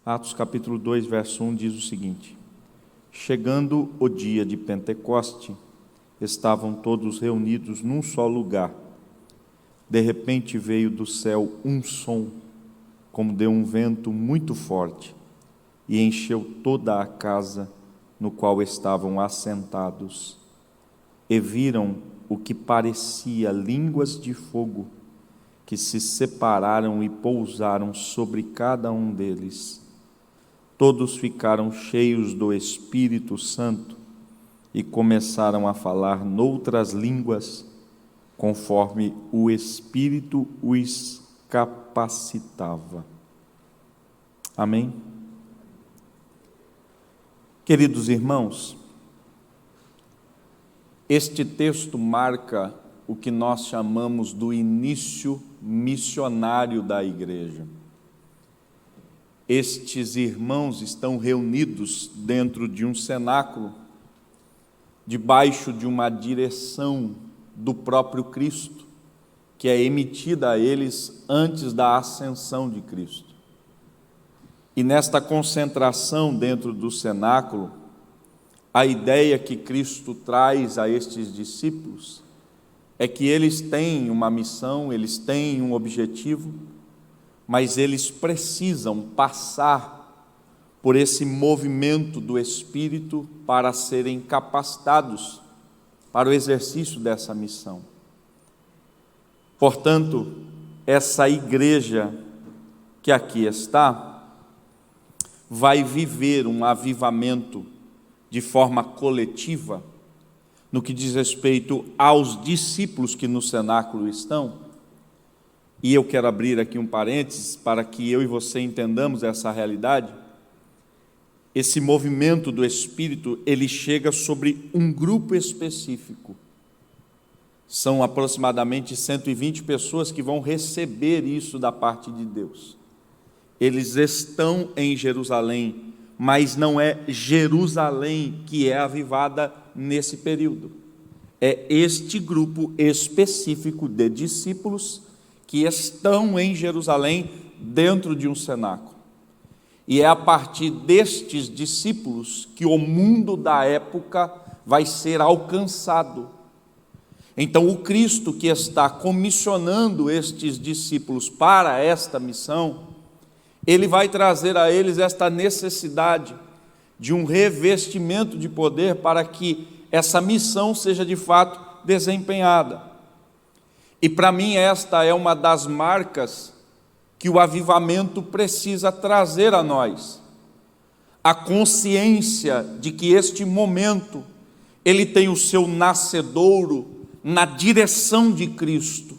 Atos capítulo 2, verso 1 diz o seguinte: chegando o dia de Pentecoste, estavam todos reunidos num só lugar. De repente veio do céu um som, como de um vento muito forte, e encheu toda a casa no qual estavam assentados. E viram o que parecia línguas de fogo, que se separaram e pousaram sobre cada um deles. Todos ficaram cheios do Espírito Santo e começaram a falar noutras línguas, conforme o Espírito os capacitava. Amém? Queridos irmãos, este texto marca o que nós chamamos do início missionário da igreja. Estes irmãos estão reunidos dentro de um cenáculo, debaixo de uma direção do próprio Cristo, que é emitida a eles antes da ascensão de Cristo. E nesta concentração dentro do cenáculo, a ideia que Cristo traz a estes discípulos é que eles têm uma missão, eles têm um objetivo, mas eles precisam passar por esse movimento do Espírito para serem capacitados para o exercício dessa missão. Portanto, essa igreja que aqui está vai viver um avivamento de forma coletiva no que diz respeito aos discípulos que no cenáculo estão. E eu quero abrir aqui um parênteses para que eu e você entendamos essa realidade. Esse movimento do Espírito, ele chega sobre um grupo específico. São aproximadamente 120 pessoas que vão receber isso da parte de Deus. Eles estão em Jerusalém, mas não é Jerusalém que é avivada nesse período. É este grupo específico de discípulos que estão em Jerusalém dentro de um cenáculo. E é a partir destes discípulos que o mundo da época vai ser alcançado. Então, o Cristo que está comissionando estes discípulos para esta missão, ele vai trazer a eles esta necessidade de um revestimento de poder para que essa missão seja de fato desempenhada. E para mim esta é uma das marcas que o avivamento precisa trazer a nós. A consciência de que este momento, ele tem o seu nascedouro na direção de Cristo.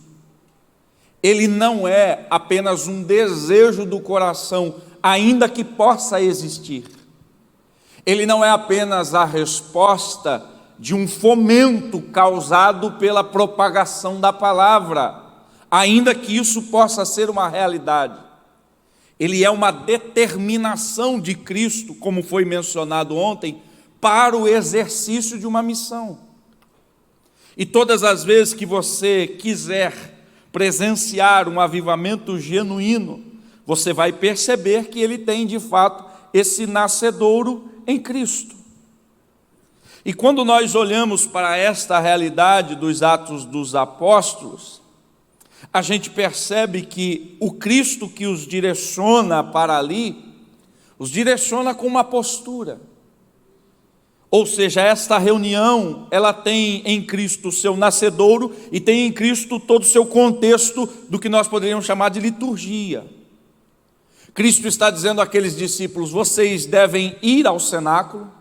Ele não é apenas um desejo do coração, ainda que possa existir. Ele não é apenas a resposta de um fomento causado pela propagação da palavra, ainda que isso possa ser uma realidade. Ele é uma determinação de Cristo, como foi mencionado ontem, para o exercício de uma missão. E todas as vezes que você quiser presenciar um avivamento genuíno, você vai perceber que ele tem de fato esse nascedouro em Cristo. E quando nós olhamos para esta realidade dos Atos dos Apóstolos, a gente percebe que o Cristo que os direciona para ali, os direciona com uma postura. Ou seja, esta reunião, ela tem em Cristo o seu nascedouro e tem em Cristo todo o seu contexto do que nós poderíamos chamar de liturgia. Cristo está dizendo àqueles discípulos: vocês devem ir ao cenáculo,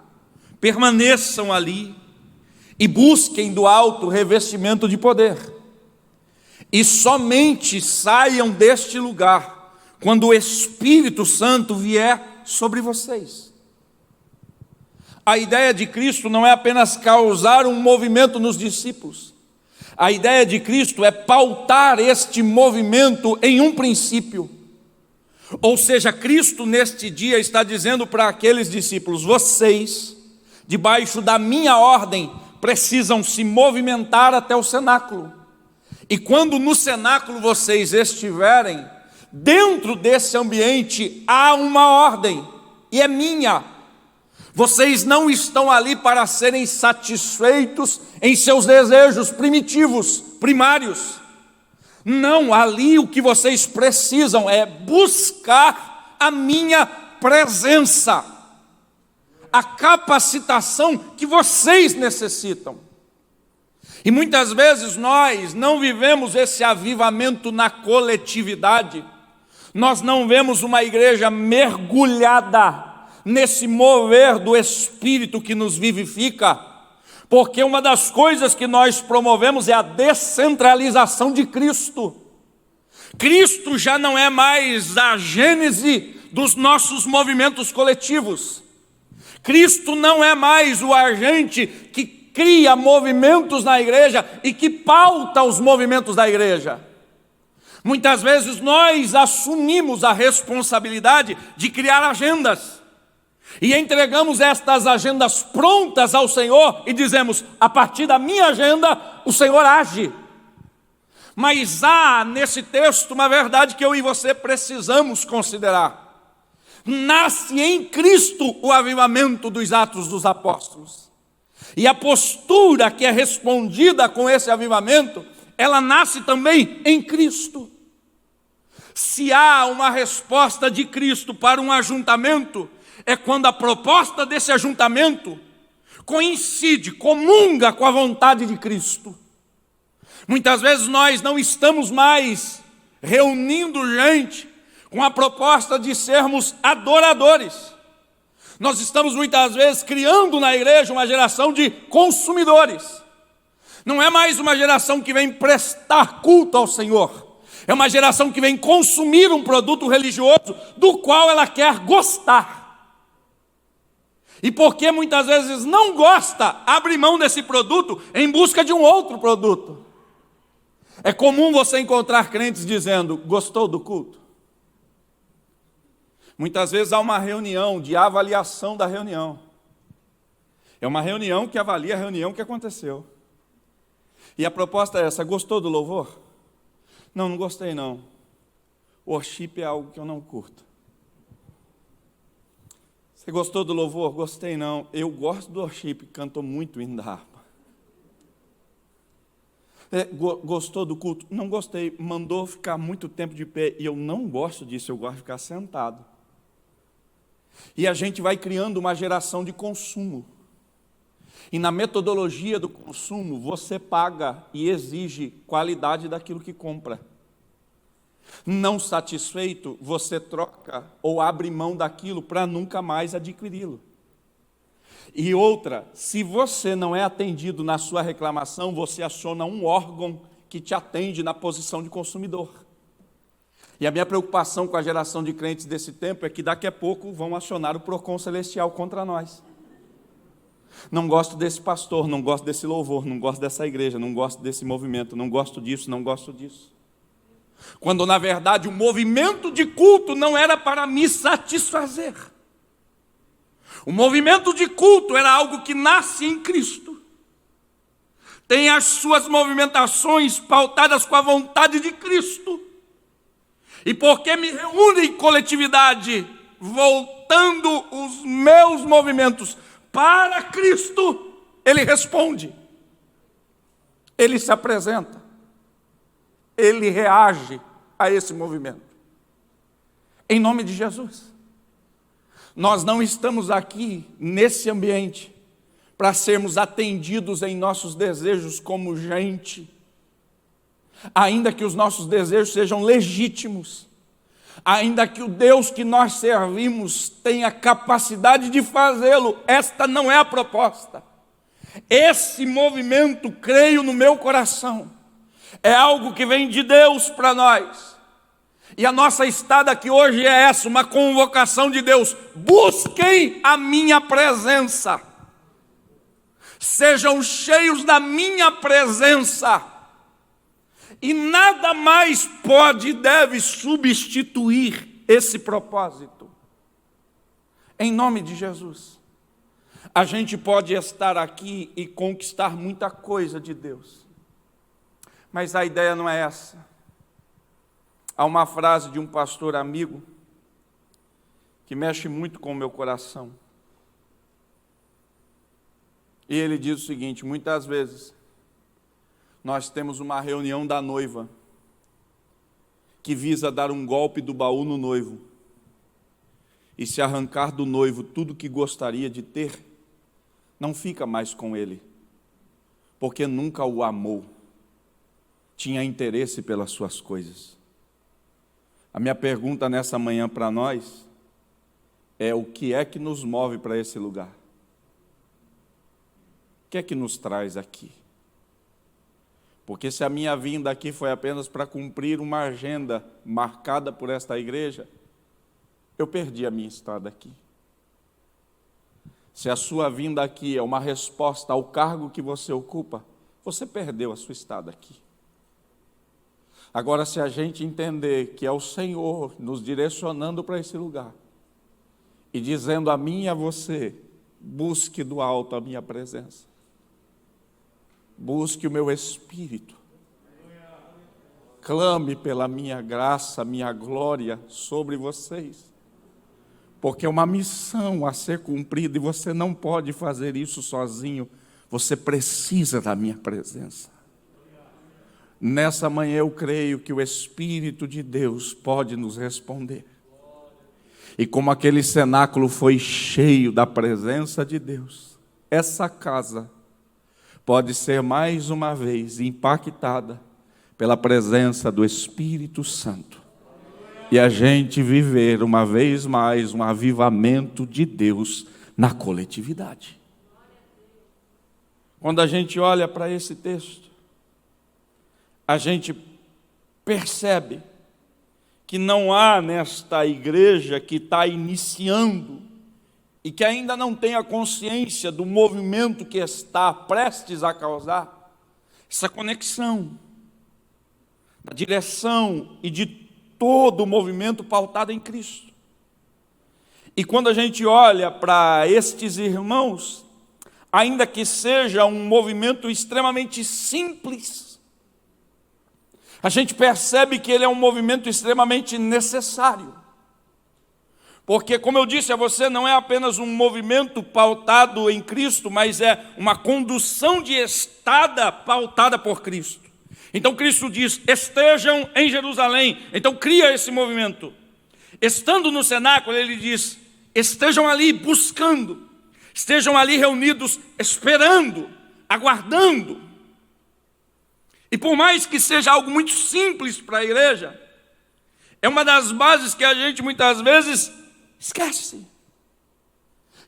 permaneçam ali e busquem do alto revestimento de poder. E somente saiam deste lugar quando o Espírito Santo vier sobre vocês. A ideia de Cristo não é apenas causar um movimento nos discípulos. A ideia de Cristo é pautar este movimento em um princípio. Ou seja, Cristo neste dia está dizendo para aqueles discípulos: vocês, debaixo da minha ordem, precisam se movimentar até o cenáculo. E quando no cenáculo vocês estiverem, dentro desse ambiente há uma ordem, e é minha. Vocês não estão ali para serem satisfeitos em seus desejos primitivos, primários. Não, ali o que vocês precisam é buscar a minha presença, a capacitação que vocês necessitam. E muitas vezes nós não vivemos esse avivamento na coletividade, nós não vemos uma igreja mergulhada nesse mover do Espírito que nos vivifica, porque uma das coisas que nós promovemos é a descentralização de Cristo. Cristo já não é mais a gênese dos nossos movimentos coletivos. Cristo não é mais o agente que cria movimentos na igreja e que pauta os movimentos da igreja. Muitas vezes nós assumimos a responsabilidade de criar agendas e entregamos estas agendas prontas ao Senhor e dizemos: a partir da minha agenda o Senhor age. Mas há nesse texto uma verdade que eu e você precisamos considerar. Nasce em Cristo o avivamento dos Atos dos Apóstolos. E a postura que é respondida com esse avivamento, ela nasce também em Cristo. Se há uma resposta de Cristo para um ajuntamento, é quando a proposta desse ajuntamento coincide, comunga com a vontade de Cristo. Muitas vezes nós não estamos mais reunindo gente com a proposta de sermos adoradores. Nós estamos muitas vezes criando na igreja uma geração de consumidores. Não é mais uma geração que vem prestar culto ao Senhor. É uma geração que vem consumir um produto religioso do qual ela quer gostar. E porque muitas vezes não gosta, abre mão desse produto em busca de um outro produto. É comum você encontrar crentes dizendo: gostou do culto? Muitas vezes há uma reunião de avaliação da reunião. É uma reunião que avalia a reunião que aconteceu. E a proposta é essa: gostou do louvor? Não, não gostei não. Worship é algo que eu não curto. Você gostou do louvor? Gostei não. Eu gosto do worship, cantou muito o hino da harpa. Gostou do culto? Não gostei. Mandou ficar muito tempo de pé. E eu não gosto disso, eu gosto de ficar sentado. E a gente vai criando uma geração de consumo. E na metodologia do consumo, você paga e exige qualidade daquilo que compra. Não satisfeito, você troca ou abre mão daquilo para nunca mais adquiri-lo. E outra, se você não é atendido na sua reclamação, você aciona um órgão que te atende na posição de consumidor. E a minha preocupação com a geração de crentes desse tempo é que daqui a pouco vão acionar o Procon Celestial contra nós. Não gosto desse pastor, não gosto desse louvor, não gosto dessa igreja, não gosto desse movimento, não gosto disso, não gosto disso. Quando na verdade o movimento de culto não era para me satisfazer. O movimento de culto era algo que nasce em Cristo. Tem as suas movimentações pautadas com a vontade de Cristo. E porque me reúno em coletividade, voltando os meus movimentos para Cristo, Ele responde. Ele se apresenta. Ele reage a esse movimento. Em nome de Jesus. Nós não estamos aqui, nesse ambiente, para sermos atendidos em nossos desejos como gente. Ainda que os nossos desejos sejam legítimos. Ainda que o Deus que nós servimos tenha capacidade de fazê-lo, esta não é a proposta. Esse movimento, creio no meu coração, é algo que vem de Deus para nós. E a nossa estada aqui hoje é essa, uma convocação de Deus. Busquem a minha presença. Sejam cheios da minha presença. E nada mais pode e deve substituir esse propósito. Em nome de Jesus. A gente pode estar aqui e conquistar muita coisa de Deus. Mas a ideia não é essa. Há uma frase de um pastor amigo que mexe muito com o meu coração. E ele diz o seguinte: muitas vezes nós temos uma reunião da noiva que visa dar um golpe do baú no noivo e se arrancar do noivo tudo que gostaria de ter, não fica mais com ele, porque nunca o amou, tinha interesse pelas suas coisas. A minha pergunta nessa manhã para nós é: o que é que nos move para esse lugar? O que é que nos traz aqui? Porque se a minha vinda aqui foi apenas para cumprir uma agenda marcada por esta igreja, eu perdi a minha estada aqui. Se a sua vinda aqui é uma resposta ao cargo que você ocupa, você perdeu a sua estada aqui. Agora, se a gente entender que é o Senhor nos direcionando para esse lugar e dizendo a mim e a você: busque do alto a minha presença, busque o meu Espírito, clame pela minha graça, minha glória sobre vocês, porque é uma missão a ser cumprida e você não pode fazer isso sozinho, você precisa da minha presença. Nessa manhã eu creio que o Espírito de Deus pode nos responder. E como aquele cenáculo foi cheio da presença de Deus, essa casa pode ser mais uma vez impactada pela presença do Espírito Santo. E a gente viver uma vez mais um avivamento de Deus na coletividade. Quando a gente olha para esse texto, a gente percebe que não há nesta igreja que está iniciando e que ainda não tem a consciência do movimento que está prestes a causar, essa conexão da direção e de todo o movimento pautado em Cristo. E quando a gente olha para estes irmãos, ainda que seja um movimento extremamente simples, a gente percebe que ele é um movimento extremamente necessário. Porque, como eu disse a você, não é apenas um movimento pautado em Cristo, mas é uma condução de estada pautada por Cristo. Então Cristo diz: estejam em Jerusalém. Então cria esse movimento. Estando no cenáculo, ele diz: estejam ali buscando, estejam ali reunidos, esperando, aguardando. E por mais que seja algo muito simples para a igreja, é uma das bases que a gente muitas vezes esquece.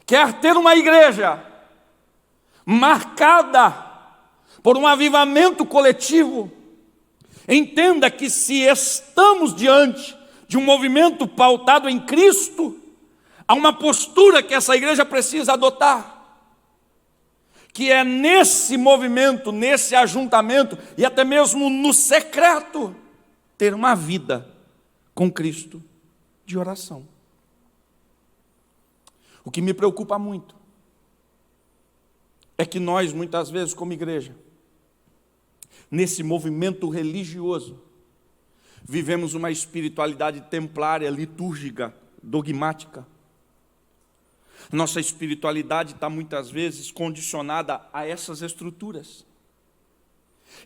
Quer ter uma igreja marcada por um avivamento coletivo, entenda que se estamos diante de um movimento pautado em Cristo, há uma postura que essa igreja precisa adotar, que é nesse movimento, nesse ajuntamento e até mesmo no secreto, ter uma vida com Cristo de oração. O que me preocupa muito é que nós, muitas vezes, como igreja, nesse movimento religioso, vivemos uma espiritualidade templária, litúrgica, dogmática. Nossa espiritualidade está muitas vezes condicionada a essas estruturas.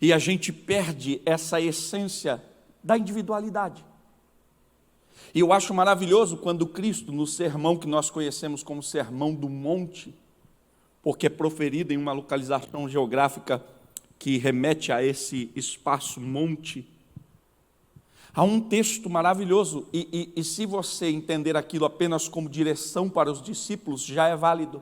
E a gente perde essa essência da individualidade. E eu acho maravilhoso quando Cristo, no sermão que nós conhecemos como Sermão do Monte, porque é proferido em uma localização geográfica que remete a esse espaço monte, há um texto maravilhoso, e se você entender aquilo apenas como direção para os discípulos, já é válido.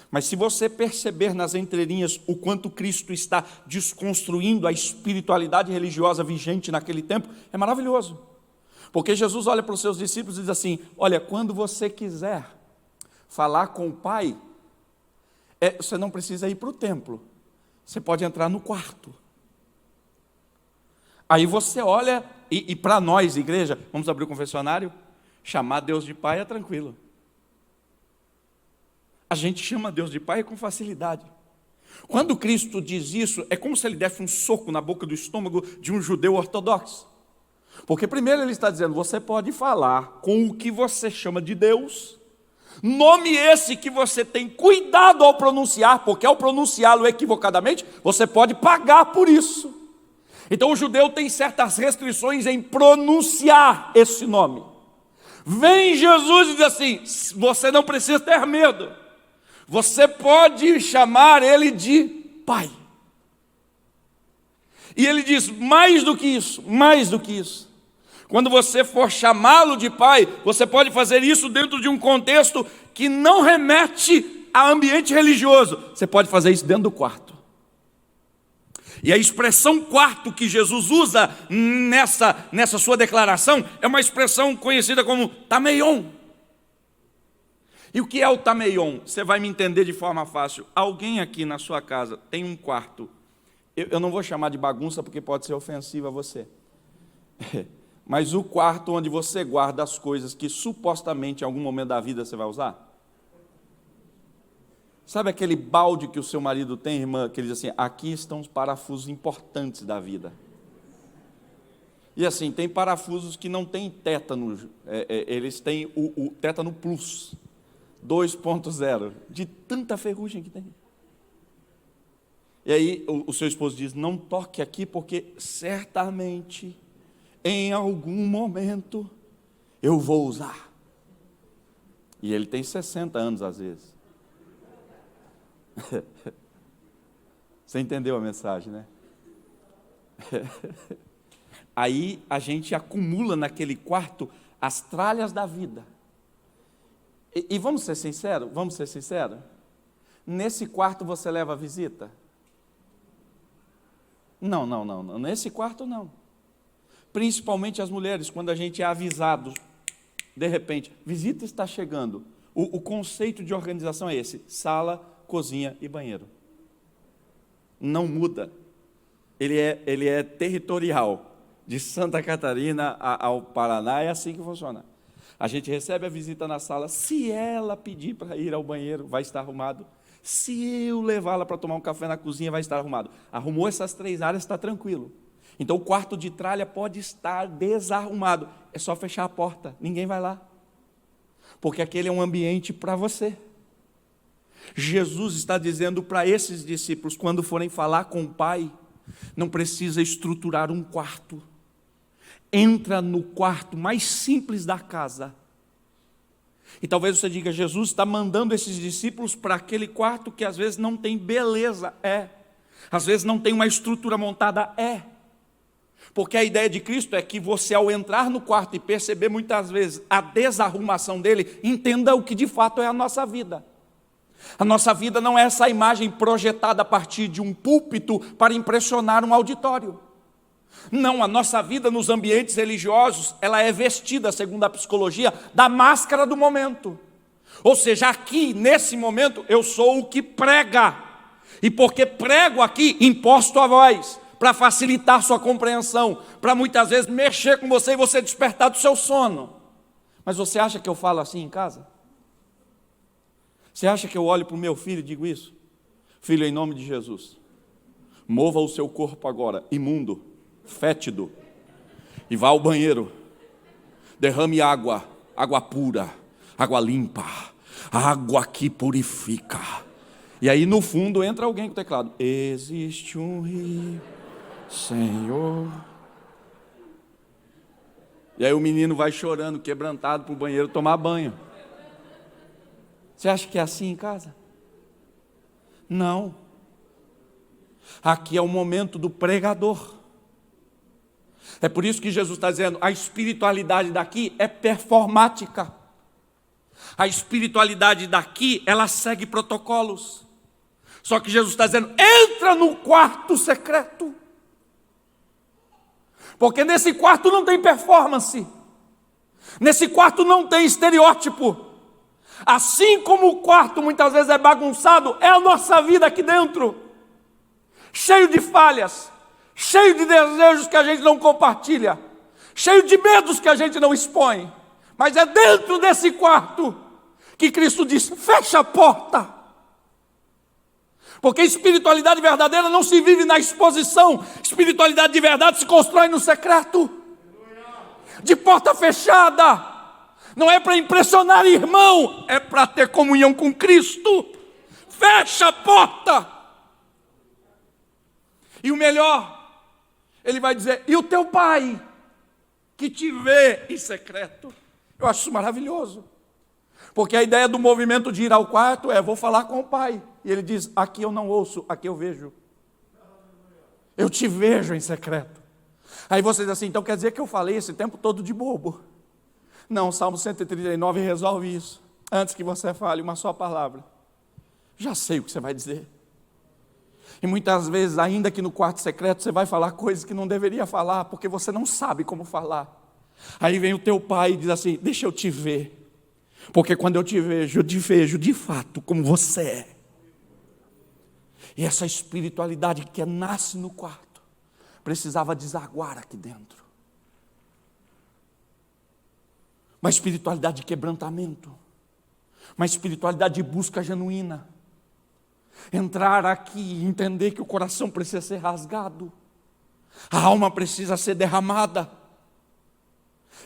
Mas se você perceber nas entrelinhas o quanto Cristo está desconstruindo a espiritualidade religiosa vigente naquele tempo, é maravilhoso. Porque Jesus olha para os seus discípulos e diz assim: olha, quando você quiser falar com o Pai, você não precisa ir para o templo, você pode entrar no quarto. Aí você olha, e para nós, igreja, vamos abrir o confessionário, chamar Deus de Pai é tranquilo. A gente chama Deus de Pai com facilidade. Quando Cristo diz isso, é como se ele desse um soco na boca do estômago de um judeu ortodoxo. Porque primeiro ele está dizendo, você pode falar com o que você chama de Deus, nome esse que você tem cuidado ao pronunciar, porque ao pronunciá-lo equivocadamente, você pode pagar por isso. Então o judeu tem certas restrições em pronunciar esse nome. Vem Jesus e diz assim, você não precisa ter medo, você pode chamar ele de Pai. E ele diz, mais do que isso, quando você for chamá-lo de Pai, você pode fazer isso dentro de um contexto que não remete a ambiente religioso, você pode fazer isso dentro do quarto. E a expressão quarto que Jesus usa nessa sua declaração é uma expressão conhecida como tameion. E o que é o tameion? Você vai me entender de forma fácil. Alguém aqui na sua casa tem um quarto, eu não vou chamar de bagunça porque pode ser ofensivo a você, mas o quarto onde você guarda as coisas que supostamente em algum momento da vida você vai usar? Sabe aquele balde que o seu marido tem, irmã, que ele diz assim, aqui estão os parafusos importantes da vida. E assim, tem parafusos que não tem tétano, eles têm o tétano plus, 2.0, de tanta ferrugem que tem. E aí o seu esposo diz, não toque aqui porque certamente, em algum momento, eu vou usar. E ele tem 60 anos às vezes. Você entendeu a mensagem, né? Aí a gente acumula naquele quarto as tralhas da vida. E vamos ser sinceros? Nesse quarto você leva visita? Não. Nesse quarto não. Principalmente as mulheres, quando a gente é avisado, de repente, visita está chegando. O conceito de organização é esse, sala, cozinha e banheiro. Não muda. Ele é territorial. De Santa Catarina ao Paraná é assim que funciona. A gente recebe a visita na sala, se ela pedir para ir ao banheiro, vai estar arrumado. Se eu levá-la para tomar um café na cozinha, vai estar arrumado. Arrumou essas 3 áreas, está tranquilo. Então o quarto de tralha pode estar desarrumado. É só fechar a porta, ninguém vai lá. Porque aquele é um ambiente para você. Jesus está dizendo para esses discípulos, quando forem falar com o Pai, não precisa estruturar um quarto. Entra no quarto mais simples da casa. E talvez você diga, Jesus está mandando esses discípulos para aquele quarto que às vezes não tem beleza, às vezes não tem uma estrutura montada, porque a ideia de Cristo é que você, ao entrar no quarto e perceber muitas vezes a desarrumação dele, entenda o que de fato é a nossa vida. A nossa vida não é essa imagem projetada a partir de um púlpito para impressionar um auditório. Não, a nossa vida nos ambientes religiosos, ela é vestida, segundo a psicologia, da máscara do momento. Ou seja, aqui, nesse momento, eu sou o que prega. E porque prego aqui, imposto a voz, para facilitar sua compreensão, para muitas vezes mexer com você e você despertar do seu sono. Mas você acha que eu falo assim em casa? Você acha que eu olho para o meu filho e digo isso? Filho, em nome de Jesus, mova o seu corpo agora, imundo, fétido, e vá ao banheiro, derrame água pura, água limpa, água que purifica. E aí no fundo entra alguém com o teclado, existe um rio, Senhor. E aí o menino vai chorando, quebrantado para o banheiro tomar banho. Você acha que é assim em casa? Não. Aqui é o momento do pregador. É por isso que Jesus está dizendo, a espiritualidade daqui é performática. A espiritualidade daqui, ela segue protocolos. Só que Jesus está dizendo, entra no quarto secreto. Porque nesse quarto não tem performance. Nesse quarto não tem estereótipo. Assim como o quarto muitas vezes é bagunçado, é a nossa vida aqui dentro. Cheio de falhas, cheio de desejos que a gente não compartilha, cheio de medos que a gente não expõe. Mas é dentro desse quarto que Cristo diz, fecha a porta. Porque espiritualidade verdadeira não se vive na exposição, espiritualidade de verdade se constrói no secreto. de porta fechada. Não é para impressionar irmão, é para ter comunhão com Cristo. Fecha a porta. E o melhor, ele vai dizer: e o teu pai, que te vê em secreto? Eu acho isso maravilhoso. Porque a ideia do movimento de ir ao quarto é: vou falar com o pai. E ele diz: aqui eu não ouço, aqui eu vejo. Eu te vejo em secreto. Aí você diz assim: então quer dizer que eu falei esse tempo todo de bobo? Não, o Salmo 139 resolve isso. Antes que você fale uma só palavra, já sei o que você vai dizer. E muitas vezes, ainda que no quarto secreto, você vai falar coisas que não deveria falar, porque você não sabe como falar. Aí vem o teu pai e diz assim: deixa eu te ver, porque quando eu te vejo de fato como você é. E essa espiritualidade que nasce no quarto, precisava desaguar aqui dentro. Uma espiritualidade de quebrantamento, uma espiritualidade de busca genuína. Entrar aqui e entender que o coração precisa ser rasgado, a alma precisa ser derramada,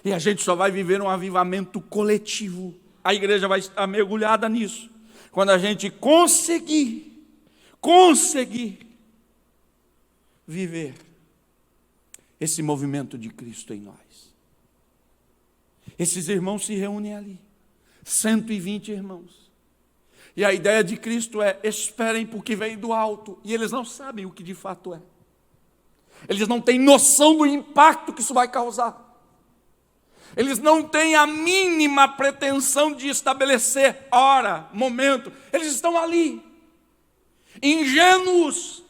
e a gente só vai viver um avivamento coletivo. A igreja vai estar mergulhada nisso, quando a gente conseguir viver esse movimento de Cristo em nós. Esses irmãos se reúnem ali, 120 irmãos. E a ideia de Cristo é: esperem porque vem do alto. E eles não sabem o que de fato é. Eles não têm noção do impacto que isso vai causar. Eles não têm a mínima pretensão de estabelecer hora, momento. Eles estão ali, ingênuos,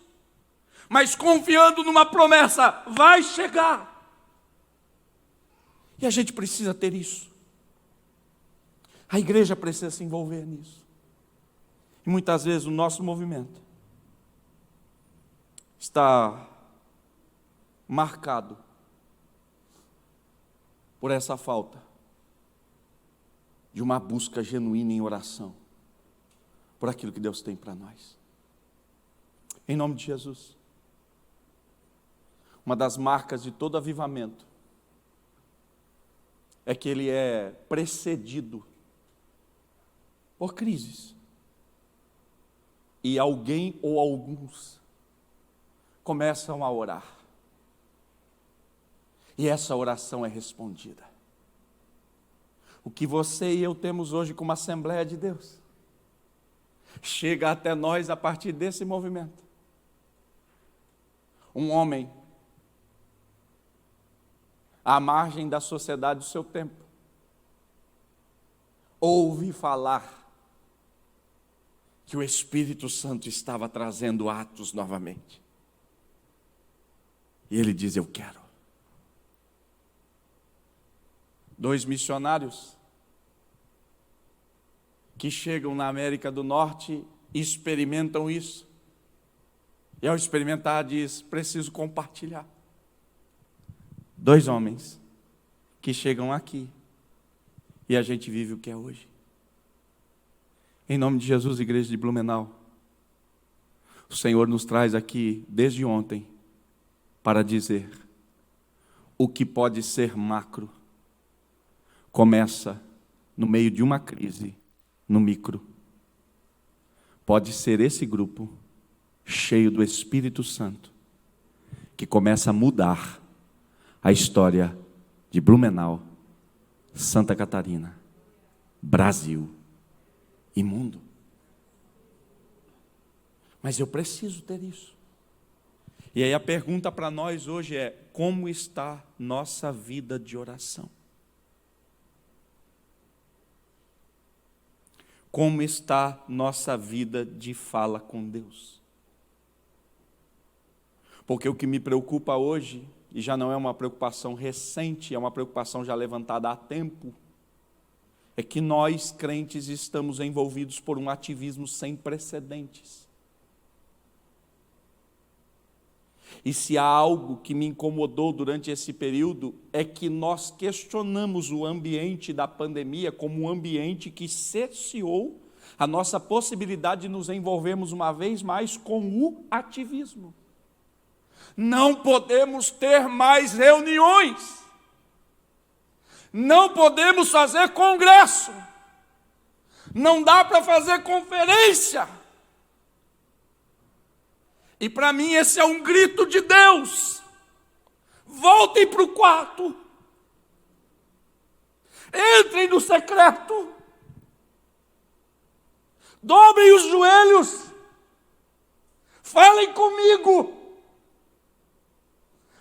mas confiando numa promessa: vai chegar. E a gente precisa ter isso. A igreja precisa se envolver nisso. E muitas vezes o nosso movimento está marcado por essa falta de uma busca genuína em oração por aquilo que Deus tem para nós. Em nome de Jesus. Uma das marcas de todo avivamento é que ele é precedido por crises. E alguém ou alguns começam a orar. E essa oração é respondida. O que você e eu temos hoje como Assembleia de Deus chega até nós a partir desse movimento. Um homem à margem da sociedade do seu tempo ouve falar que o Espírito Santo estava trazendo atos novamente. E ele diz: eu quero. 2 missionários que chegam na América do Norte e experimentam isso. E ao experimentar diz: preciso compartilhar. 2 homens que chegam aqui e a gente vive o que é hoje. Em nome de Jesus, igreja de Blumenau, o Senhor nos traz aqui desde ontem para dizer: o que pode ser macro começa no meio de uma crise, no micro. Pode ser esse grupo cheio do Espírito Santo que começa a mudar a história de Blumenau, Santa Catarina, Brasil e mundo. Mas eu preciso ter isso. E aí a pergunta para nós hoje é: como está nossa vida de oração? Como está nossa vida de fala com Deus? Porque o que me preocupa hoje, e já não é uma preocupação recente, é uma preocupação já levantada há tempo, é que nós, crentes, estamos envolvidos por um ativismo sem precedentes. E se há algo que me incomodou durante esse período, é que nós questionamos o ambiente da pandemia como um ambiente que cerceou a nossa possibilidade de nos envolvermos uma vez mais com o ativismo. Não podemos ter mais reuniões. Não podemos fazer congresso. Não dá para fazer conferência. E para mim esse é um grito de Deus. Voltem para o quarto. Entrem no secreto. Dobrem os joelhos. Falem comigo.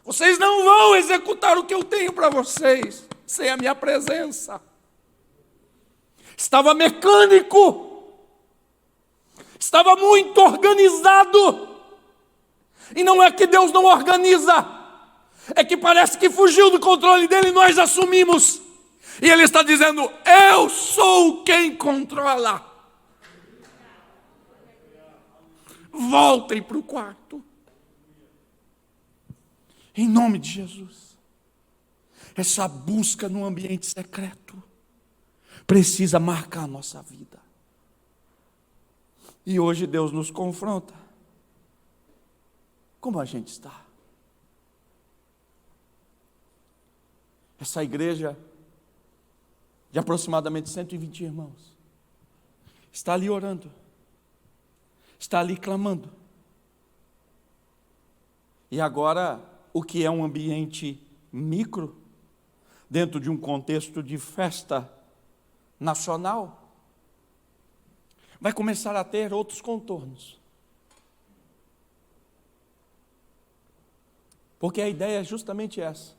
Vocês não vão executar o que eu tenho para vocês sem a minha presença. Estava mecânico. Estava muito organizado. E não é que Deus não organiza. É que parece que fugiu do controle dele e nós assumimos. E Ele está dizendo, eu sou quem controla. Voltem para o quarto. Em nome de Jesus. Essa busca no ambiente secreto precisa marcar a nossa vida. E hoje Deus nos confronta. Como a gente está? Essa igreja de aproximadamente 120 irmãos está ali orando, está ali clamando. E agora, o que é um ambiente micro, dentro de um contexto de festa nacional, vai começar a ter outros contornos. Porque a ideia é justamente essa.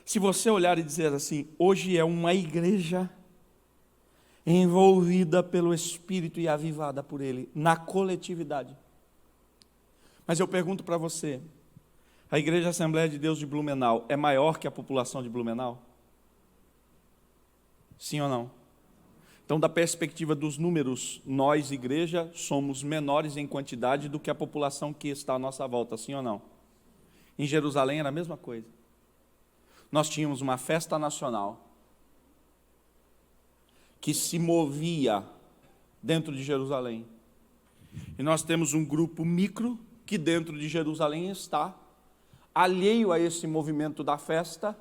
Se você olhar e dizer assim, hoje é uma igreja envolvida pelo Espírito e avivada por Ele, na coletividade. Mas eu pergunto para você, a Igreja Assembleia de Deus de Blumenau é maior que a população de Blumenau? Sim ou não? Então, da perspectiva dos números, nós, igreja, somos menores em quantidade do que a população que está à nossa volta, sim ou não? Em Jerusalém era a mesma coisa. Nós tínhamos uma festa nacional que se movia dentro de Jerusalém. E nós temos um grupo micro que dentro de Jerusalém está alheio a esse movimento da festa,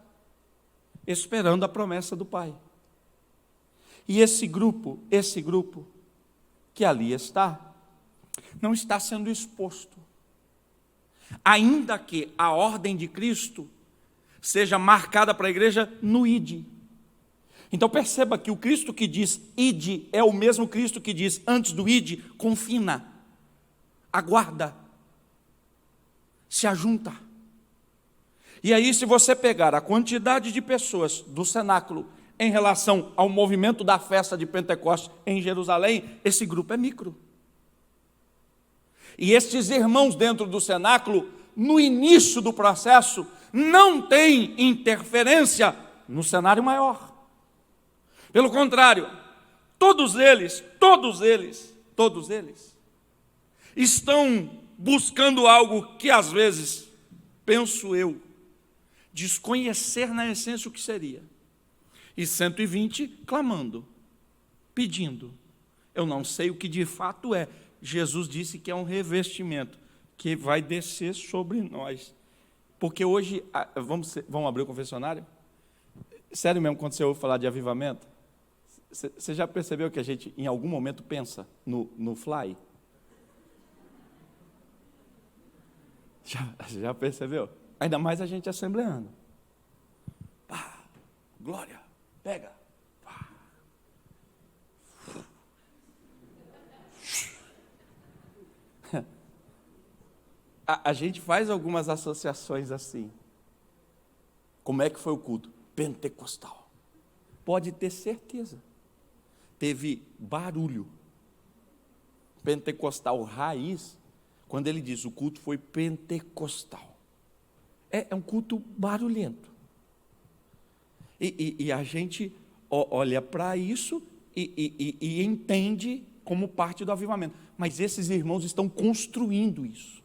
esperando a promessa do Pai. E esse grupo que ali está, não está sendo exposto. Ainda que a ordem de Cristo seja marcada para a igreja no ide. Então perceba que o Cristo que diz ide é o mesmo Cristo que diz antes do ide, confina, aguarda, se ajunta. E aí, se você pegar a quantidade de pessoas do cenáculo em relação ao movimento da festa de Pentecostes em Jerusalém, esse grupo é micro. E estes irmãos dentro do cenáculo, no início do processo, não têm interferência no cenário maior. Pelo contrário, todos eles estão buscando algo que às vezes, penso eu, desconhecer na essência o que seria. E 120 clamando, pedindo. Eu não sei o que de fato é. Jesus disse que é um revestimento que vai descer sobre nós. Porque hoje, vamos abrir o confessionário? Sério mesmo, quando você ouve falar de avivamento, você já percebeu que a gente, em algum momento, pensa no fly? Já percebeu? Ainda mais a gente assembleando. Pá, glória, pega. Pá. A gente faz algumas associações assim. Como é que foi o culto? Pentecostal. Pode ter certeza. Teve barulho. Pentecostal raiz, quando ele diz o culto foi pentecostal. É um culto barulhento. E a gente olha para isso e entende como parte do avivamento. Mas esses irmãos estão construindo isso.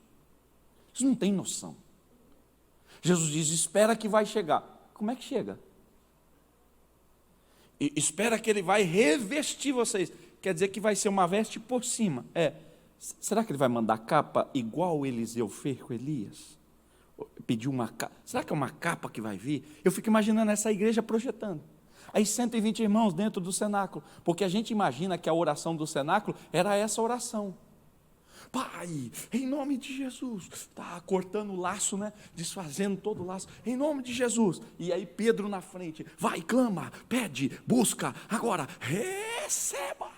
Eles não têm noção. Jesus diz, espera que vai chegar. Como é que chega? E espera que ele vai revestir vocês. Quer dizer que vai ser uma veste por cima. Será que ele vai mandar capa igual Eliseu fez com Elias? pedir uma capa. Será que é uma capa que vai vir? Eu fico imaginando essa igreja projetando. Aí 120 irmãos dentro do cenáculo, porque a gente imagina que a oração do cenáculo era essa oração. Pai, em nome de Jesus, está cortando o laço, né? Desfazendo todo o laço, em nome de Jesus. E aí Pedro na frente, vai, clama, pede, busca, agora, receba.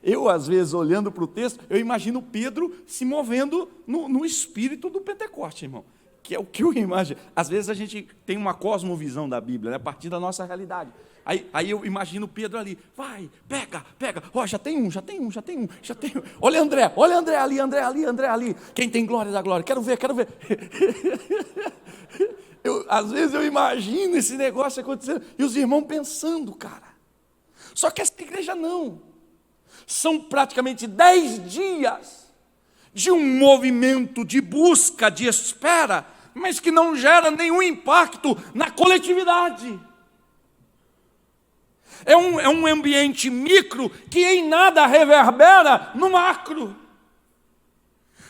Eu às vezes olhando para o texto, eu imagino Pedro se movendo no espírito do Pentecoste, irmão. Que é o que eu imagino. Às vezes a gente tem uma cosmovisão da Bíblia, né, a partir da nossa realidade. Aí eu imagino Pedro ali, vai, pega, ó, já tem um. Olha André ali. Quem tem glória da glória, quero ver. Às vezes eu imagino esse negócio acontecendo, e os irmãos pensando, cara. Só que essa igreja não. São praticamente 10 dias de um movimento de busca, de espera, mas que não gera nenhum impacto na coletividade. É um ambiente micro que em nada reverbera no macro.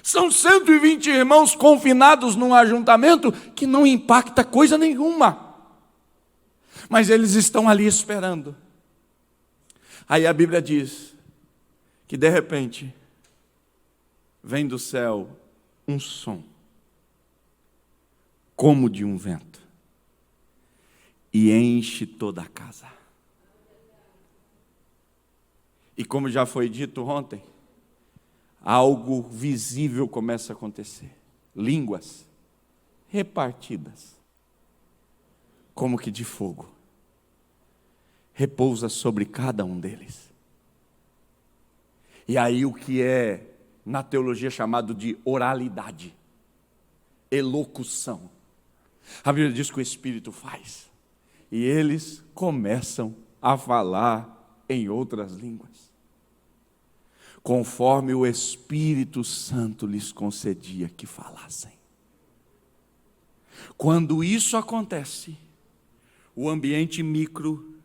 São 120 irmãos confinados num ajuntamento que não impacta coisa nenhuma. Mas eles estão ali esperando. Aí a Bíblia diz que de repente vem do céu um som, como de um vento, e enche toda a casa. E como já foi dito ontem, algo visível começa a acontecer. Línguas repartidas, como que de fogo, repousa sobre cada um deles. E aí o que é na teologia chamado de oralidade, elocução. A Bíblia diz que o Espírito faz. E eles começam a falar em outras línguas, conforme o Espírito Santo lhes concedia que falassem. Quando isso acontece, o ambiente micro,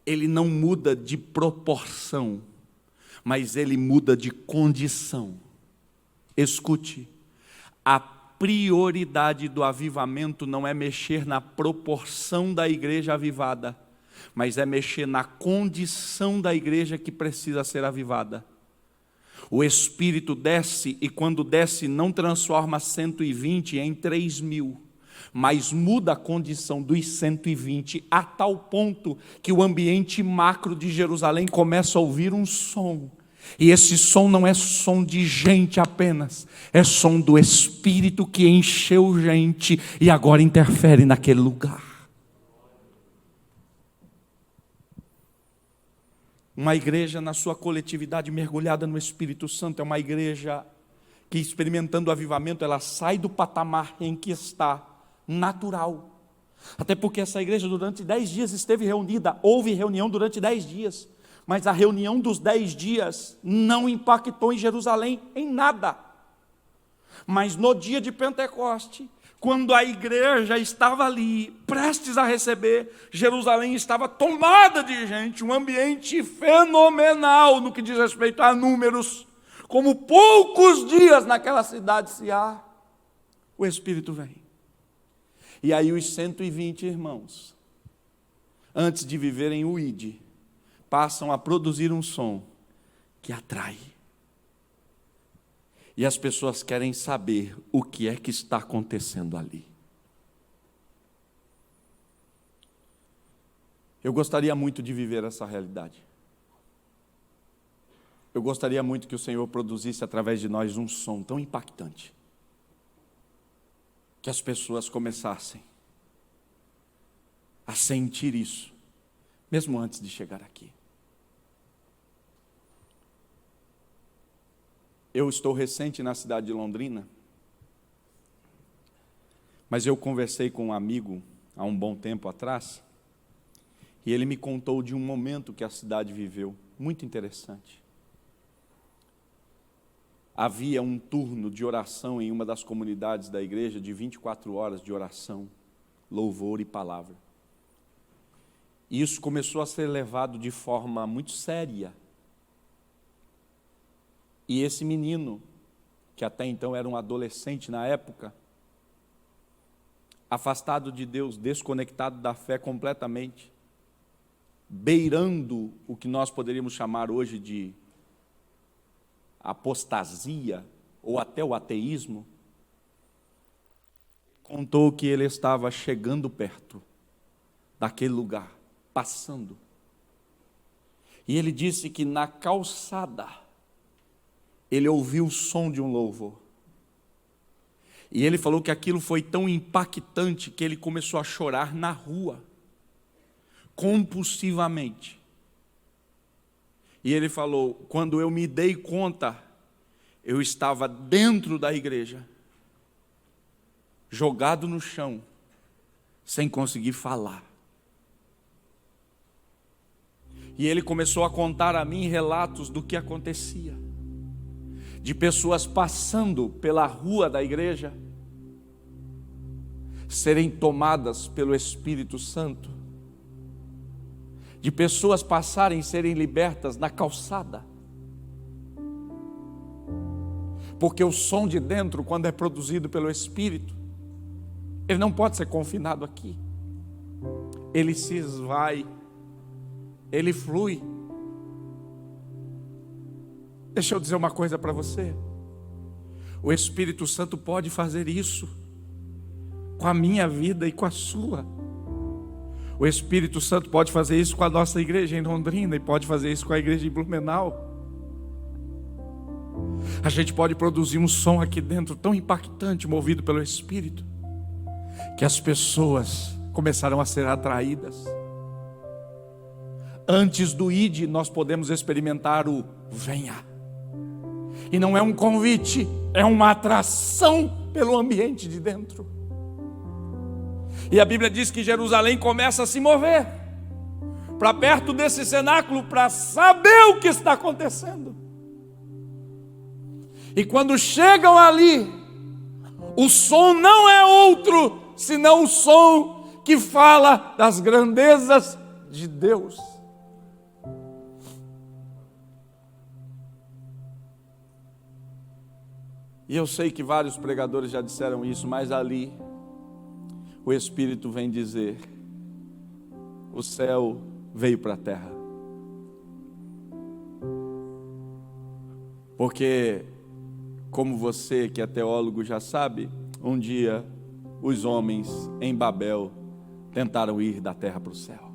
ele não muda de proporção, mas ele muda de condição. Escute, a prioridade do avivamento não é mexer na proporção da igreja avivada, mas é mexer na condição da igreja que precisa ser avivada. O Espírito desce, e quando desce não transforma 120 em 3.000, mas muda a condição dos 120 a tal ponto que o ambiente macro de Jerusalém começa a ouvir um som. E esse som não é som de gente apenas, é som do Espírito que encheu gente e agora interfere naquele lugar. Uma igreja na sua coletividade mergulhada no Espírito Santo é uma igreja que, experimentando o avivamento, ela sai do patamar em que está, natural. Até porque essa igreja durante 10 dias esteve reunida, houve reunião durante 10 dias, mas a reunião dos 10 dias não impactou em Jerusalém em nada. Mas no dia de Pentecoste, quando a igreja estava ali, prestes a receber, Jerusalém estava tomada de gente, um ambiente fenomenal no que diz respeito a números, como poucos dias naquela cidade se há, o Espírito vem. E aí os 120 irmãos, antes de viverem o ID, passam a produzir um som que atrai. E as pessoas querem saber o que é que está acontecendo ali. Eu gostaria muito de viver essa realidade. Eu gostaria muito que o Senhor produzisse através de nós um som tão impactante, que as pessoas começassem a sentir isso, mesmo antes de chegar aqui. Eu estou recente na cidade de Londrina, mas eu conversei com um amigo há um bom tempo atrás, e ele me contou de um momento que a cidade viveu, muito interessante. Havia um turno de oração em uma das comunidades da igreja, de 24 horas de oração, louvor e palavra. E isso começou a ser levado de forma muito séria. E esse menino que até então era um adolescente na época, afastado de Deus, desconectado da fé completamente, beirando o que nós poderíamos chamar hoje de apostasia, ou até o ateísmo, contou que ele estava chegando perto daquele lugar, passando. E ele disse que na calçada, ele ouviu o som de um louvor. E ele falou que aquilo foi tão impactante que ele começou a chorar na rua, compulsivamente. E ele falou, quando eu me dei conta, eu estava dentro da igreja, jogado no chão, sem conseguir falar. E ele começou a contar a mim relatos do que acontecia, de pessoas passando pela rua da igreja, serem tomadas pelo Espírito Santo, de pessoas passarem, serem libertas na calçada, porque o som de dentro, quando é produzido pelo Espírito, ele não pode ser confinado aqui, ele se esvai, ele flui. Deixa eu dizer uma coisa para você, o Espírito Santo pode fazer isso com a minha vida e com a sua. O Espírito Santo pode fazer isso com a nossa igreja em Londrina e pode fazer isso com a igreja em Blumenau. A gente pode produzir um som aqui dentro tão impactante, movido pelo Espírito, que as pessoas começaram a ser atraídas. Antes do ide, nós podemos experimentar o venha. E não é um convite, é uma atração pelo ambiente de dentro. E a Bíblia diz que Jerusalém começa a se mover para perto desse cenáculo para saber o que está acontecendo. E quando chegam ali, o som não é outro senão o som que fala das grandezas de Deus. E eu sei que vários pregadores já disseram isso, mas ali o Espírito vem dizer, o céu veio para a terra. Porque, como você que é teólogo já sabe, um dia os homens em Babel tentaram ir da terra para o céu.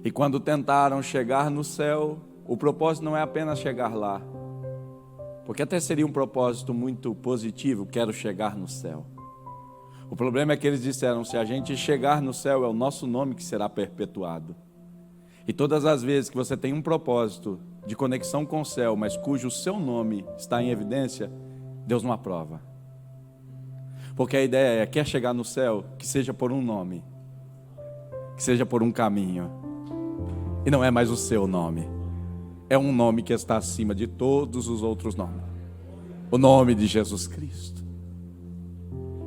E quando tentaram chegar no céu, o propósito não é apenas chegar lá, porque até seria um propósito muito positivo, quero chegar no céu. O problema é que eles disseram, se a gente chegar no céu, é o nosso nome que será perpetuado. E todas as vezes que você tem um propósito de conexão com o céu, mas cujo seu nome está em evidência, Deus não aprova. Porque a ideia é, quer chegar no céu, que seja por um nome, que seja por um caminho, e não é mais o seu nome, é um nome que está acima de todos os outros nomes, o nome de Jesus Cristo.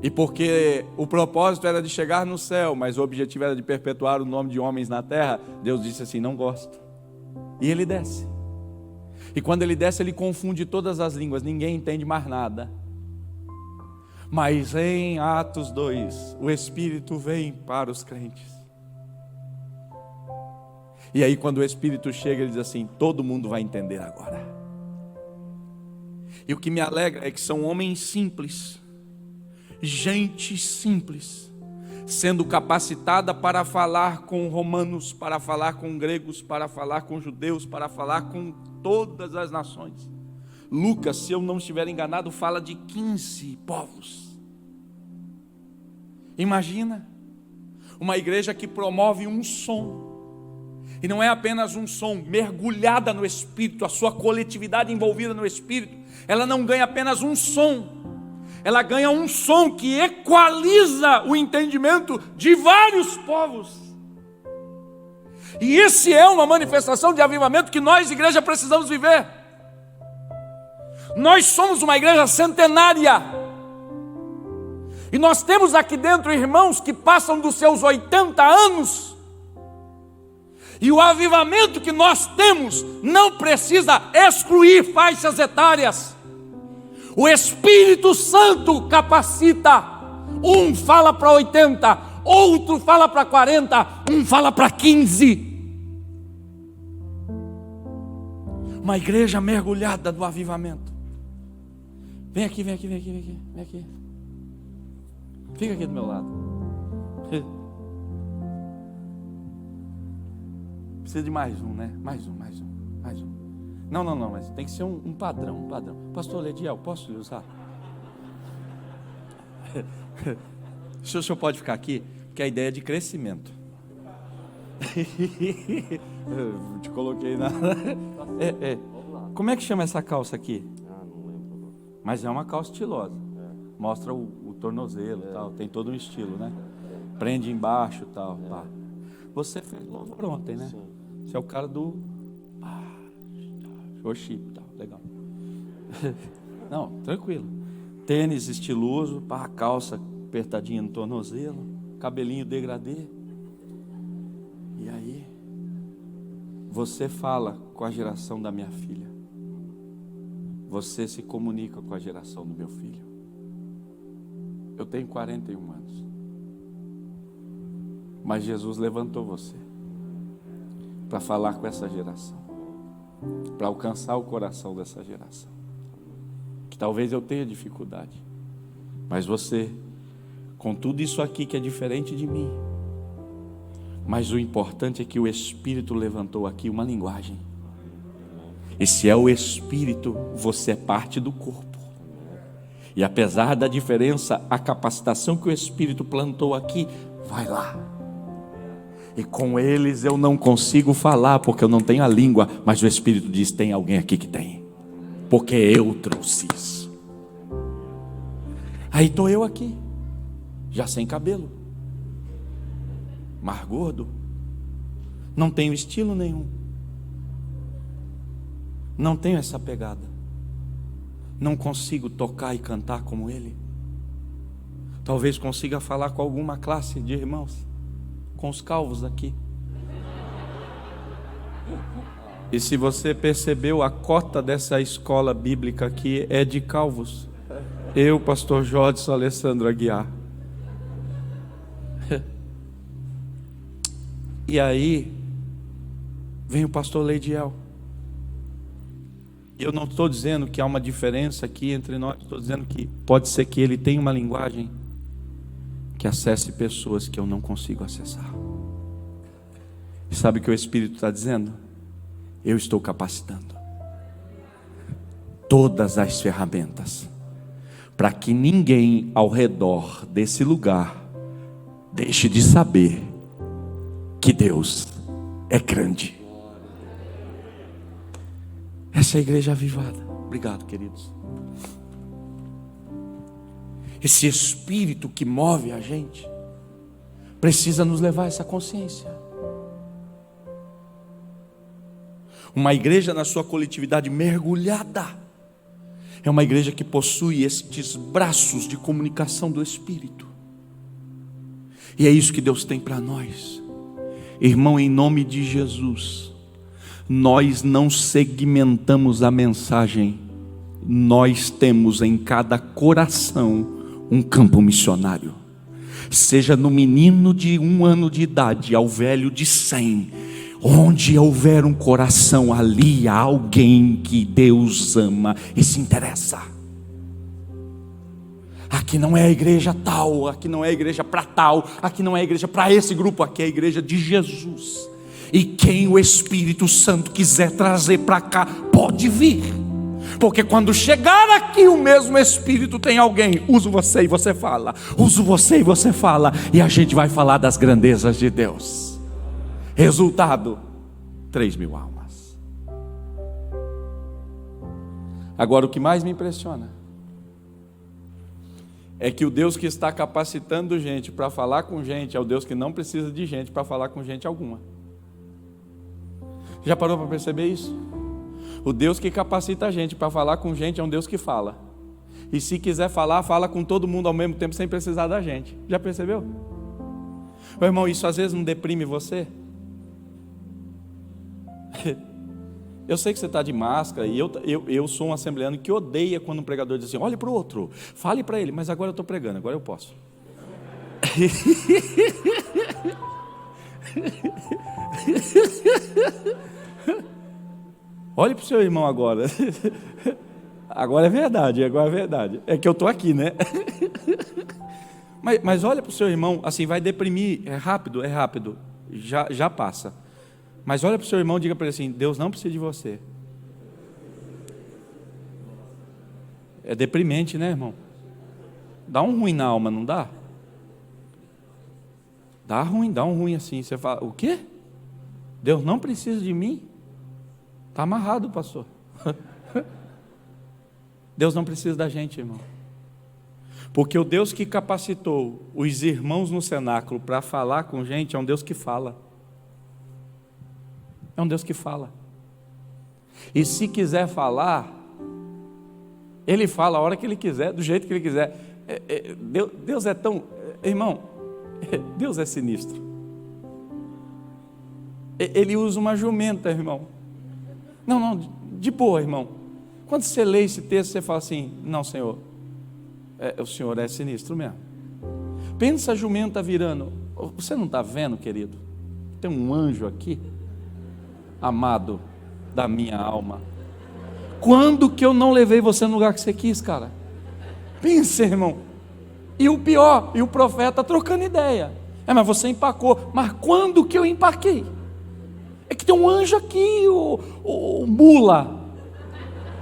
E porque o propósito era de chegar no céu, mas o objetivo era de perpetuar o nome de homens na terra, Deus disse assim, não gosto. E ele desce. E quando ele desce, ele confunde todas as línguas, ninguém entende mais nada. Mas em Atos 2, o Espírito vem para os crentes. E aí quando o Espírito chega, ele diz assim, todo mundo vai entender agora. E o que me alegra é que são homens simples, gente simples, sendo capacitada para falar com romanos, para falar com gregos, para falar com judeus, para falar com todas as nações. Lucas, se eu não estiver enganado, fala de 15 povos. Imagina, uma igreja que promove um som, e não é apenas um som, mergulhada no Espírito, a sua coletividade envolvida no Espírito, ela não ganha apenas um som, ela ganha um som que equaliza o entendimento de vários povos. E isso é uma manifestação de avivamento que nós, igreja, precisamos viver. Nós somos uma igreja centenária. E nós temos aqui dentro irmãos que passam dos seus 80 anos. E o avivamento que nós temos não precisa excluir faixas etárias. O Espírito Santo capacita. Um fala para 80, outro fala para 40, um fala para 15. Uma igreja mergulhada no avivamento. Vem aqui, vem aqui, vem aqui, vem aqui, vem aqui. Fica aqui do meu lado. Precisa de mais um, né? Mais um. Não, mas tem que ser um padrão, Pastor Lediel, posso lhe usar? O senhor pode ficar aqui, porque a ideia é de crescimento. Eu te coloquei na... Como é que chama essa calça aqui? Não lembro. Mas é uma calça estilosa. Mostra o tornozelo e tal, tem todo um estilo, né? Prende embaixo e tal. Pá. Você fez louvor ontem, né? Sim. Você é o cara do worship e tal, legal. Não, tranquilo. Tênis estiloso, pá, calça apertadinha no tornozelo, cabelinho degradê. E aí, você fala com a geração da minha filha. Você se comunica com a geração do meu filho. Eu tenho 41 anos. Mas Jesus levantou você para falar com essa geração, para alcançar o coração dessa geração. Que talvez eu tenha dificuldade, mas você, com tudo isso aqui que é diferente de mim, mas o importante é que o Espírito levantou aqui uma linguagem. E se é o Espírito, você é parte do corpo. E apesar da diferença, a capacitação que o Espírito plantou aqui, vai lá. E com eles eu não consigo falar, porque eu não tenho a língua, mas o Espírito diz, tem alguém aqui que tem. Porque eu trouxe isso. Aí estou eu aqui, já sem cabelo, mais gordo, não tenho estilo nenhum, não tenho essa pegada, não consigo tocar e cantar como ele. Talvez consiga falar com alguma classe de irmãos, com os calvos aqui. E se você percebeu, a cota dessa escola bíblica aqui é de calvos. Eu, pastor Jodson Alessandro Aguiar. E aí vem o pastor Leidiel. Eu não estou dizendo que há uma diferença aqui entre nós, estou dizendo que pode ser que ele tenha uma linguagem que acesse pessoas que eu não consigo acessar. E sabe o que o Espírito está dizendo? Eu estou capacitando todas as ferramentas para que ninguém ao redor desse lugar deixe de saber que Deus é grande. Essa é a igreja avivada. Obrigado, queridos. Esse Espírito que move a gente precisa nos levar a essa consciência. Uma igreja na sua coletividade mergulhada é uma igreja que possui estes braços de comunicação do Espírito. E é isso que Deus tem para nós. Irmão, em nome de Jesus, nós não segmentamos a mensagem. Nós temos em cada coração um campo missionário. Seja no menino de 1 ano de idade ao velho de 100, onde houver um coração, ali há alguém que Deus ama e se interessa. Aqui não é a igreja tal, aqui não é a igreja para tal, aqui não é a igreja para esse grupo, aqui é a igreja de Jesus. E quem o Espírito Santo quiser trazer para cá, pode vir. Porque quando chegar aqui o mesmo Espírito, tem alguém, uso você e você fala, uso você e você fala, e a gente vai falar das grandezas de Deus. Resultado, 3.000 almas. Agora o que mais me impressiona é que o Deus que está capacitando gente para falar com gente é o Deus que não precisa de gente para falar com gente alguma. Já parou para perceber isso? O Deus que capacita a gente para falar com gente é um Deus que fala. E se quiser falar, fala com todo mundo ao mesmo tempo sem precisar da gente. Já percebeu? Meu irmão, isso às vezes não deprime você? Eu sei que você está de máscara, e eu sou um assembleano que odeia quando um pregador diz assim: olhe para o outro, fale para ele, mas agora eu estou pregando, agora eu posso. Olhe para o seu irmão agora. Agora é verdade, agora é verdade. É que eu estou aqui, né? Mas olha para o seu irmão, assim, vai deprimir, é rápido, já passa. Mas olha para o seu irmão e diga para ele assim: Deus não precisa de você. É deprimente, né, irmão? Dá um ruim na alma, não dá? Dá um ruim assim. Você fala: o quê? Deus não precisa de mim? Está amarrado, pastor. Deus não precisa da gente, irmão. Porque o Deus que capacitou os irmãos no cenáculo para falar com gente é um Deus que fala. É um Deus que fala. E se quiser falar, Ele fala a hora que Ele quiser, do jeito que Ele quiser. Deus é tão... Irmão, Deus é sinistro. Ele usa uma jumenta, irmão. Não, de boa, irmão. Quando você lê esse texto, você fala assim: não, Senhor, o Senhor é sinistro mesmo. Pensa a jumenta virando. Você não está vendo, querido? Tem um anjo aqui, amado da minha alma. Quando que eu não levei você no lugar que você quis, cara? Pensa, irmão. E o pior, e o profeta trocando ideia. Mas você empacou. Mas quando que eu empaquei? É que tem um anjo aqui, o mula,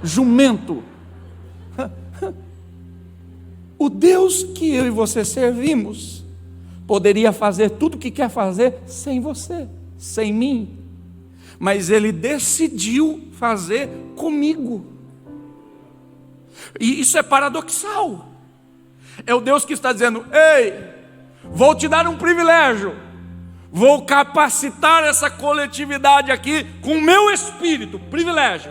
jumento. O Deus que eu e você servimos poderia fazer tudo o que quer fazer sem você, sem mim, mas Ele decidiu fazer comigo. E isso é paradoxal. É o Deus que está dizendo: ei, vou te dar um privilégio, vou capacitar essa coletividade aqui com o meu espírito, privilégio.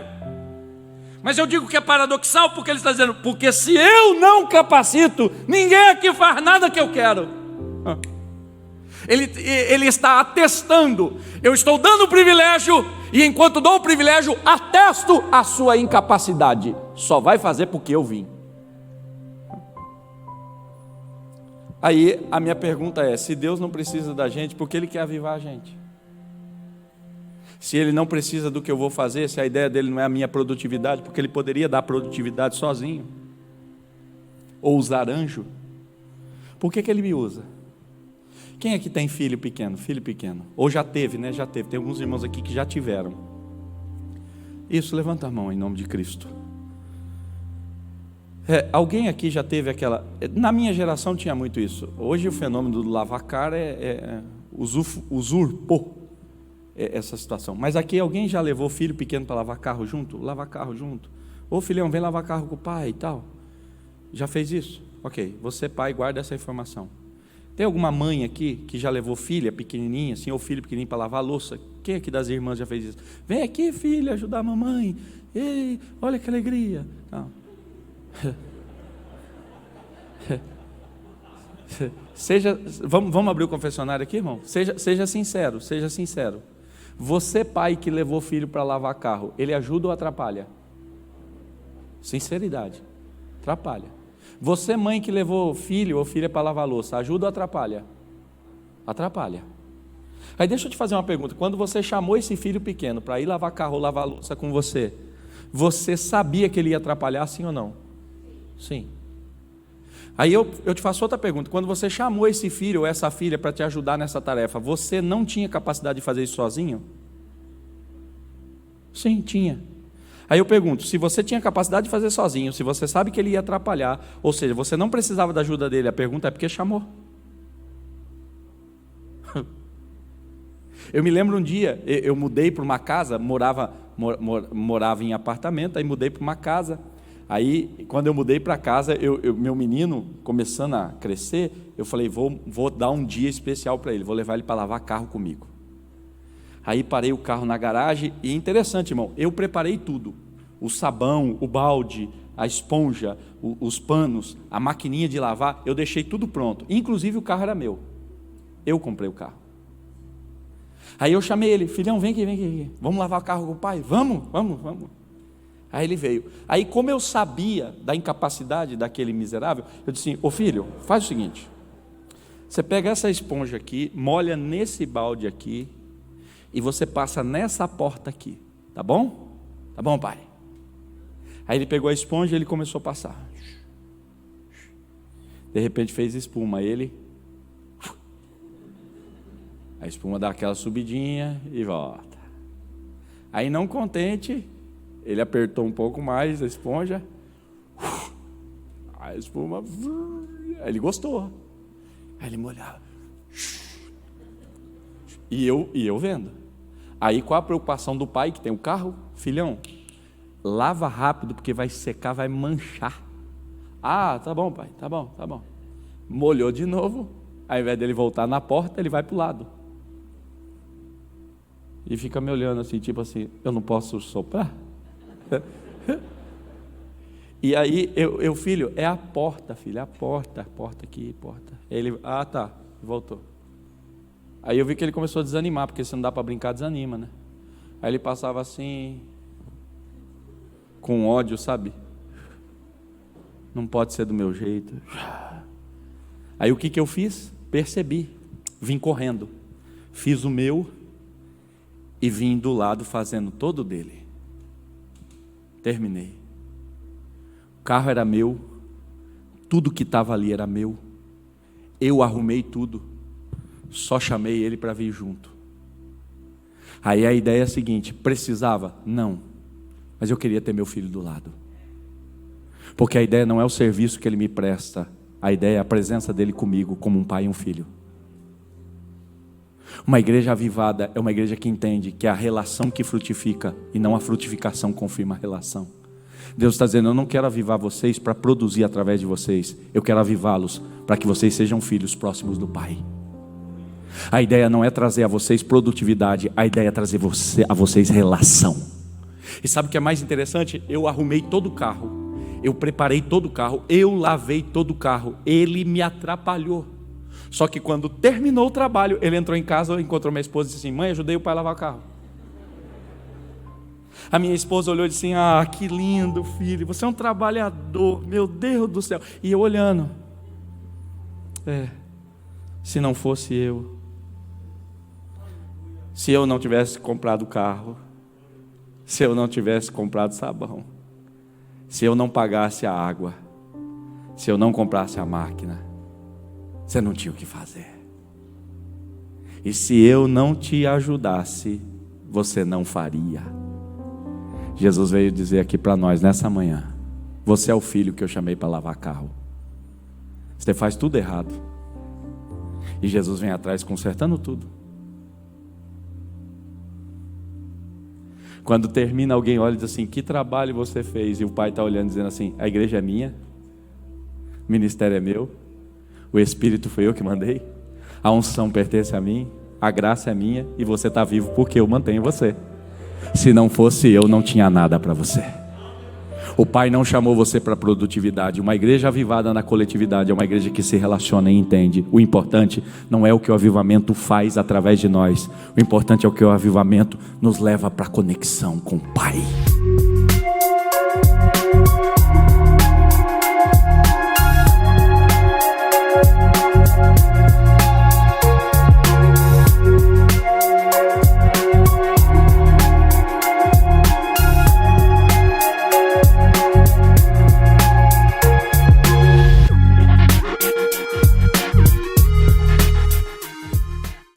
Mas eu digo que é paradoxal porque Ele está dizendo: porque se eu não capacito, ninguém aqui faz nada que eu quero. Ele está atestando: eu estou dando o privilégio, e enquanto dou o privilégio, atesto a sua incapacidade. Só vai fazer porque eu vim. Aí a minha pergunta é: se Deus não precisa da gente, por que Ele quer avivar a gente? Se Ele não precisa do que eu vou fazer, se a ideia dele não é a minha produtividade, porque Ele poderia dar produtividade sozinho, ou usar anjo, por que Ele me usa? Quem aqui tem filho pequeno? Filho pequeno, ou já teve, né? Já teve, tem alguns irmãos aqui que já tiveram. Isso, levanta a mão em nome de Cristo. Alguém aqui já teve aquela... Na minha geração tinha muito isso. Hoje o fenômeno do lavacar usurpou essa situação. Mas aqui alguém já levou filho pequeno para lavar carro junto? Lavar carro junto. Ô filhão, vem lavar carro com o pai e tal. Já fez isso? Ok, você pai, guarda essa informação. Tem alguma mãe aqui que já levou filha pequenininha, assim, ou filho pequenininho para lavar a louça? Quem aqui das irmãs já fez isso? Vem aqui, filha, ajudar a mamãe. Ei, olha que alegria. Não. Vamos abrir o confessionário aqui, irmão? Seja sincero, seja sincero. Você, pai que levou filho para lavar carro, ele ajuda ou atrapalha? Sinceridade. Atrapalha. Você, mãe que levou filho ou filha para lavar louça, ajuda ou atrapalha? Atrapalha. Aí deixa eu te fazer uma pergunta: quando você chamou esse filho pequeno para ir lavar carro ou lavar louça com você, você sabia que ele ia atrapalhar, sim ou não? Sim. Aí eu te faço outra pergunta: quando você chamou esse filho ou essa filha para te ajudar nessa tarefa, você não tinha capacidade de fazer isso sozinho? Sim, tinha. Aí eu pergunto: se você tinha capacidade de fazer sozinho, se você sabe que ele ia atrapalhar, ou seja, você não precisava da ajuda dele, a pergunta é porque chamou. Eu me lembro um dia, eu mudei para uma casa, morava em apartamento, aí mudei para uma casa. Aí, quando eu mudei para casa, meu menino, começando a crescer, eu falei: vou dar um dia especial para ele, vou levar ele para lavar carro comigo. Aí parei o carro na garagem, e interessante, irmão, eu preparei tudo: o sabão, o balde, a esponja, os panos, a maquininha de lavar, eu deixei tudo pronto, inclusive o carro era meu, eu comprei o carro. Aí eu chamei ele, filhão, vem aqui, vamos lavar o carro com o pai? Vamos. Aí ele veio. Aí, como eu sabia da incapacidade daquele miserável, eu disse assim: ô filho, faz o seguinte, você pega essa esponja aqui, molha nesse balde aqui, e você passa nessa porta aqui, tá bom? Tá bom, pai? Aí ele pegou a esponja e ele começou a passar. De repente fez espuma, a espuma dá aquela subidinha e volta. Aí, não contente, ele apertou um pouco mais a esponja, a espuma, aí ele gostou. Aí ele molhava, e eu vendo. Aí, qual a preocupação do pai que tem o carro? Filhão, lava rápido porque vai secar, vai manchar. Ah, tá bom, pai, tá bom. Molhou de novo. Ao invés dele voltar na porta, ele vai para o lado e fica me olhando assim, tipo assim: eu não posso soprar? E aí, eu filho, é a porta, filho, é a porta aqui, porta. Ele, tá, voltou. Aí eu vi que ele começou a desanimar, porque se não dá para brincar, desanima, né? Aí ele passava assim, com ódio, sabe? Não pode ser do meu jeito. Aí o que eu fiz? Percebi, vim correndo, fiz o meu e vim do lado fazendo todo o dele. Terminei. O carro era meu, tudo que estava ali era meu, eu arrumei tudo, só chamei ele para vir junto. Aí a ideia é a seguinte: precisava? Não, mas eu queria ter meu filho do lado, porque a ideia não é o serviço que ele me presta, a ideia é a presença dele comigo, como um pai e um filho. Uma igreja avivada é uma igreja que entende que é a relação que frutifica e não a frutificação confirma a relação. Deus está dizendo: eu não quero avivar vocês para produzir através de vocês, eu quero avivá-los para que vocês sejam filhos próximos do Pai. A ideia não é trazer a vocês produtividade, a ideia é trazer a vocês relação. E sabe o que é mais interessante? Eu arrumei todo o carro, eu preparei todo o carro, eu lavei todo o carro, ele me atrapalhou. Só que quando terminou o trabalho, ele entrou em casa, encontrou minha esposa e disse assim: mãe, ajudei o pai a lavar o carro. A minha esposa olhou e disse assim: que lindo, filho, você é um trabalhador, meu Deus do céu. E eu olhando, se não fosse eu, se eu não tivesse comprado o carro, se eu não tivesse comprado sabão, se eu não pagasse a água, se eu não comprasse a máquina, você não tinha o que fazer. E se eu não te ajudasse, você não faria. Jesus veio dizer aqui para nós nessa manhã: você é o filho que eu chamei para lavar carro. Você faz tudo errado, e Jesus vem atrás consertando tudo. Quando termina, alguém olha e diz assim: que trabalho você fez? E o pai está olhando dizendo assim: a igreja é minha, o ministério é meu, o Espírito foi eu que mandei, a unção pertence a mim, a graça é minha, e você está vivo porque eu mantenho você. Se não fosse eu, não tinha nada para você. O Pai não chamou você para produtividade. Uma igreja avivada na coletividade é uma igreja que se relaciona e entende. O importante não é o que o avivamento faz através de nós, o importante é o que o avivamento nos leva para a conexão com o Pai.